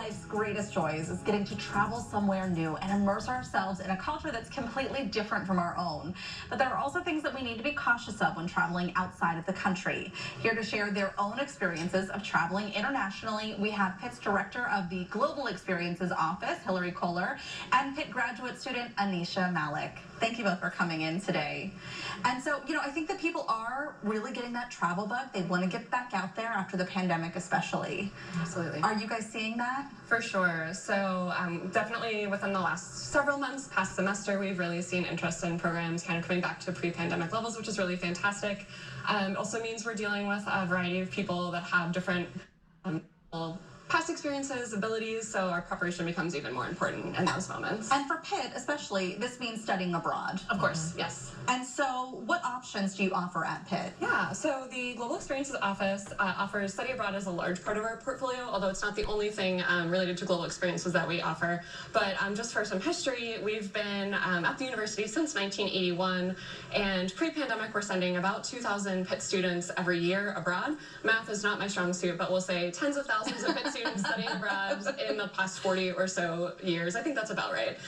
life's greatest joys is getting to travel somewhere new and immerse ourselves in a culture that's completely different from our own. But there are also things that we need to be cautious of when traveling outside of the country. Here to share their own experiences of traveling internationally, we have Pitt's Director of the Global Experiences Office, Hillary Koller, and Pitt graduate student Anisha Malik. Thank you both for coming in today. And so, I think that people are really getting that travel bug. They want to get back out there after the pandemic, especially. Absolutely. Are you guys seeing that? For sure. So definitely within the last several months, past semester, we've really seen interest in programs kind of coming back to pre-pandemic levels, which is really fantastic. Also means we're dealing with a variety of people that have different past experiences, abilities, so our preparation becomes even more important in those moments. And for Pitt, especially, this means studying abroad. Of course, yes. And so what options do you offer at Pitt? Yeah, so the Global Experiences Office offers study abroad as a large part of our portfolio, although it's not the only thing related to global experiences that we offer. But just for some history, we've been at the university since 1981, and pre-pandemic we're sending about 2,000 Pitt students every year abroad. Math is not my strong suit, but we'll say tens of thousands of Pitt students studying abroad in the past 40 or so years. I think that's about right.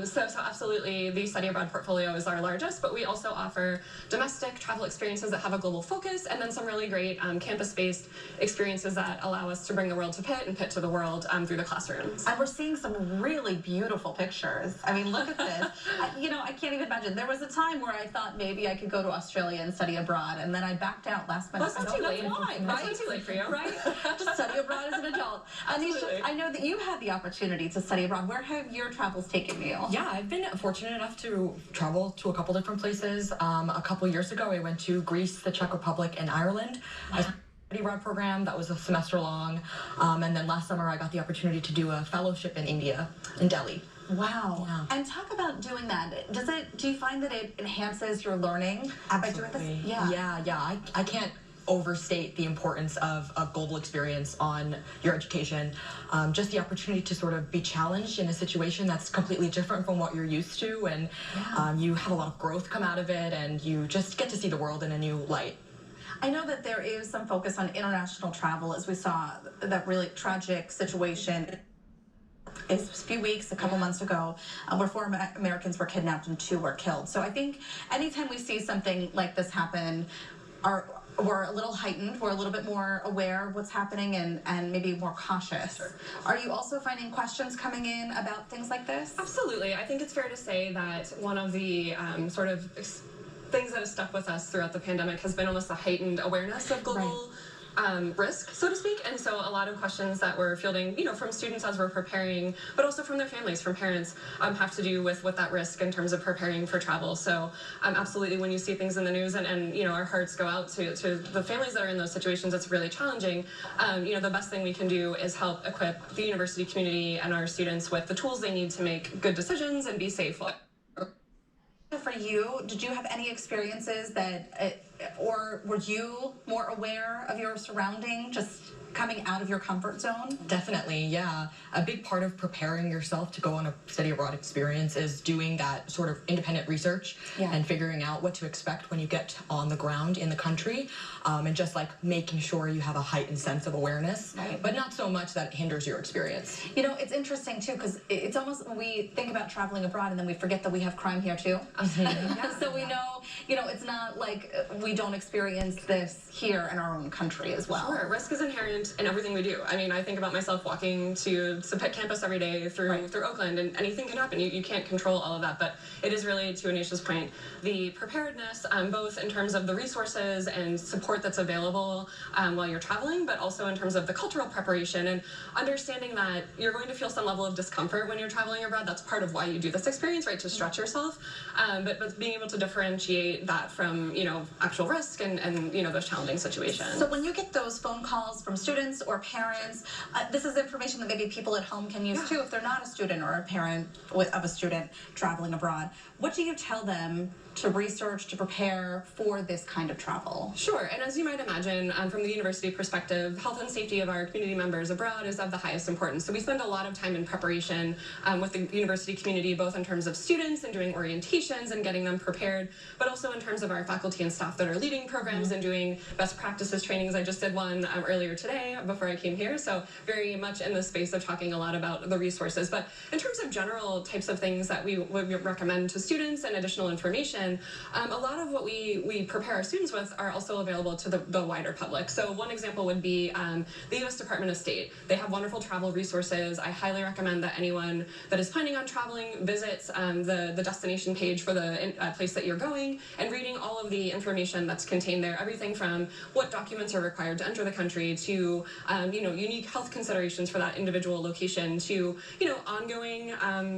So absolutely, the study abroad portfolio is our largest, but we also offer domestic travel experiences that have a global focus, and then some really great campus-based experiences that allow us to bring the world to Pitt and Pitt to the world through the classrooms. And we're seeing some really beautiful pictures. I mean, look at this. I can't even imagine. There was a time where I thought maybe I could go to Australia and study abroad, and then I backed out last minute. That's not too late. Why, right? That's not too late for you. Right? Just study abroad as an adult. Anisha, I know that you had the opportunity to study abroad. Where have your travels taken you? Yeah, I've been fortunate enough to travel to a couple different places. A couple years ago, I went to Greece, the Czech Republic, and Ireland. As a study abroad program that was a semester long, and then last summer I got the opportunity to do a fellowship in India, in Delhi. Wow. Yeah. And talk about doing that. Do you find that it enhances your learning by doing this? Yeah. I can't overstate the importance of a global experience on your education. Just the opportunity to sort of be challenged in a situation that's completely different from what you're used to, and you have a lot of growth come out of it, and you just get to see the world in a new light. I know that there is some focus on international travel, as we saw that really tragic situation a few weeks, a couple months ago, where 4 Americans were kidnapped and 2 were killed. So I think anytime we see something like this happen, we're a little heightened, we're a little bit more aware of what's happening, and maybe more cautious. Sure. Are you also finding questions coming in about things like this? Absolutely. I think it's fair to say that one of the things that has stuck with us throughout the pandemic has been almost a heightened awareness of global risk, so to speak. And so a lot of questions that we're fielding, from students as we're preparing, but also from their families, from parents, have to do with what that risk in terms of preparing for travel. So absolutely, when you see things in the news and our hearts go out to the families that are in those situations, it's really challenging. The best thing we can do is help equip the university community and our students with the tools they need to make good decisions and be safe. For you, did you have any experiences or were you more aware of your surrounding, just coming out of your comfort zone? Definitely, yeah. A big part of preparing yourself to go on a study abroad experience is doing that sort of independent research and figuring out what to expect when you get on the ground in the country, and just like making sure you have a heightened sense of awareness, but not so much that it hinders your experience. It's interesting too, because it's almost, we think about traveling abroad and then we forget that we have crime here too. So we know, it's not like we don't experience this here in our own country as well. Sure, risk is inherent in everything we do. I mean, I think about myself walking to Pitt campus every day through Oakland, and anything can happen. You can't control all of that, but it is really, to Anisha's point, the preparedness, both in terms of the resources and support that's available while you're traveling, but also in terms of the cultural preparation and understanding that you're going to feel some level of discomfort when you're traveling abroad. That's part of why you do this experience, right, to stretch yourself, but being able to differentiate that from, actual risk and those challenging situations. So when you get those phone calls from students or parents, this is information that maybe people at home can use too if they're not a student or a parent of a student traveling abroad. What do you tell them to research, to prepare for this kind of travel? Sure, and as you might imagine, from the university perspective, health and safety of our community members abroad is of the highest importance. So we spend a lot of time in preparation with the university community, both in terms of students and doing orientations and getting them prepared, but also in terms of our faculty and staff that are leading programs and doing best practices trainings. I just did one earlier today before I came here, so very much in the space of talking a lot about the resources. But in terms of general types of things that we would recommend to students and additional information, a lot of what we prepare our students with are also available to the wider public. So one example would be the U.S. Department of State. They have wonderful travel resources. I highly recommend that anyone that is planning on traveling visits the destination page for the place that you're going and reading all of the information that's contained there. Everything from what documents are required to enter the country to unique health considerations for that individual location to ongoing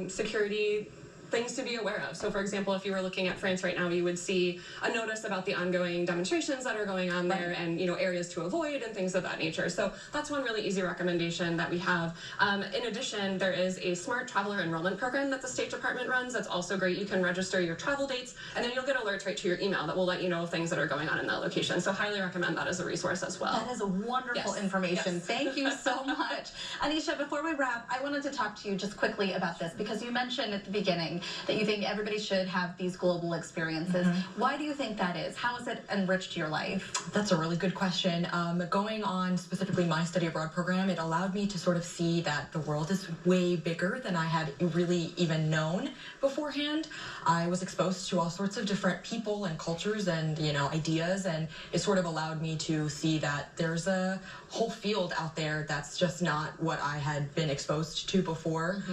security things to be aware of. So for example, if you were looking at France right now, you would see a notice about the ongoing demonstrations that are going on there and areas to avoid and things of that nature. So that's one really easy recommendation that we have. In addition, there is a smart traveler enrollment program that the State Department runs. That's also great. You can register your travel dates and then you'll get alerts right to your email that will let you know of things that are going on in that location. So highly recommend that as a resource as well. That is a wonderful information. Yes. Thank you so much. Anisha, before we wrap, I wanted to talk to you just quickly about this because you mentioned at the beginning that you think everybody should have these global experiences. Why do you think that is? How has it enriched your life? That's a really good question. Going on specifically my study abroad program, it allowed me to sort of see that the world is way bigger than I had really even known beforehand. I was exposed to all sorts of different people and cultures and ideas, and it sort of allowed me to see that there's a whole field out there that's just not what I had been exposed to before.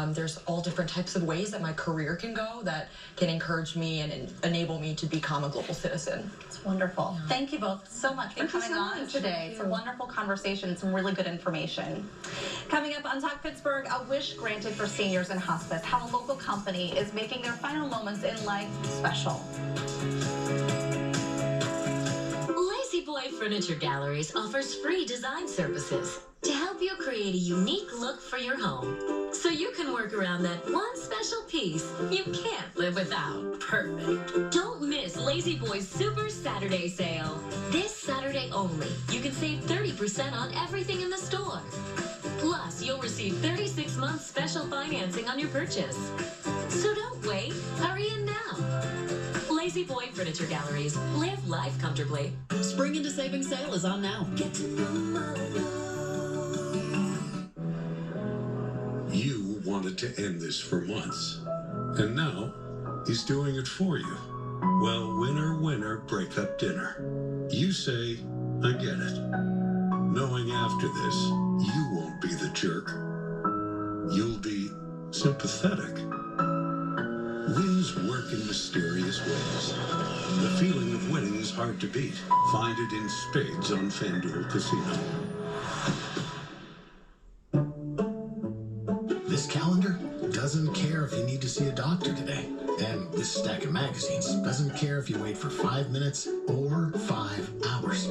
There's all different types of ways that my career can go that can encourage me and enable me to become a global citizen. It's wonderful. Yeah. Thank you both so much for coming on today. It's a wonderful conversation, some really good information. Coming up on Talk Pittsburgh, a wish granted for seniors in hospice, how a local company is making their final moments in life special. Lazy Boy Furniture Galleries offers free design services to help you create a unique look for your home, so you can work around that one special piece you can't live without. Perfect. Don't miss Lazy Boy's Super Saturday sale. This Saturday only, you can save 30% on everything in the store. Plus, you'll receive 36 months special financing on your purchase. So don't wait, hurry in now. Lazy Boy Furniture Galleries. Live life comfortably. Spring into Savings Sale is on now. Get to You wanted to end this for months, and now he's doing it for you. Well, winner, winner, breakup dinner. You say, I get it. Knowing after this, you won't be the jerk. You'll be sympathetic. Wins work in mysterious ways. The feeling of winning is hard to beat. Find it in spades on FanDuel Casino. This calendar doesn't care if you need to see a doctor today. And this stack of magazines doesn't care if you wait for 5 minutes or 5 hours.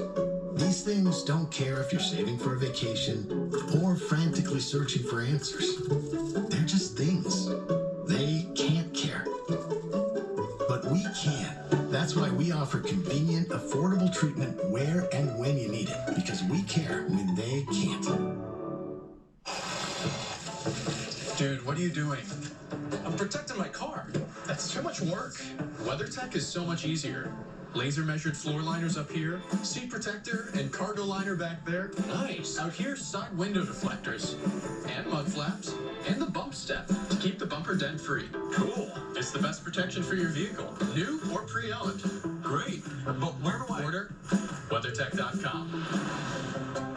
These things don't care if you're saving for a vacation or frantically searching for answers. They're just things. They can't care. But we can. That's why we offer convenient, affordable treatment where and when you need it. Because we care when they can't. Dude, what are you doing? I'm protecting my car. That's too much work. WeatherTech is so much easier. Laser measured floor liners up here, seat protector and cargo liner back there. Nice. Out here, side window deflectors and mud flaps and the bump step to keep the bumper dent free. Cool. It's the best protection for your vehicle, new or pre-owned. Great. But where do I order? WeatherTech.com.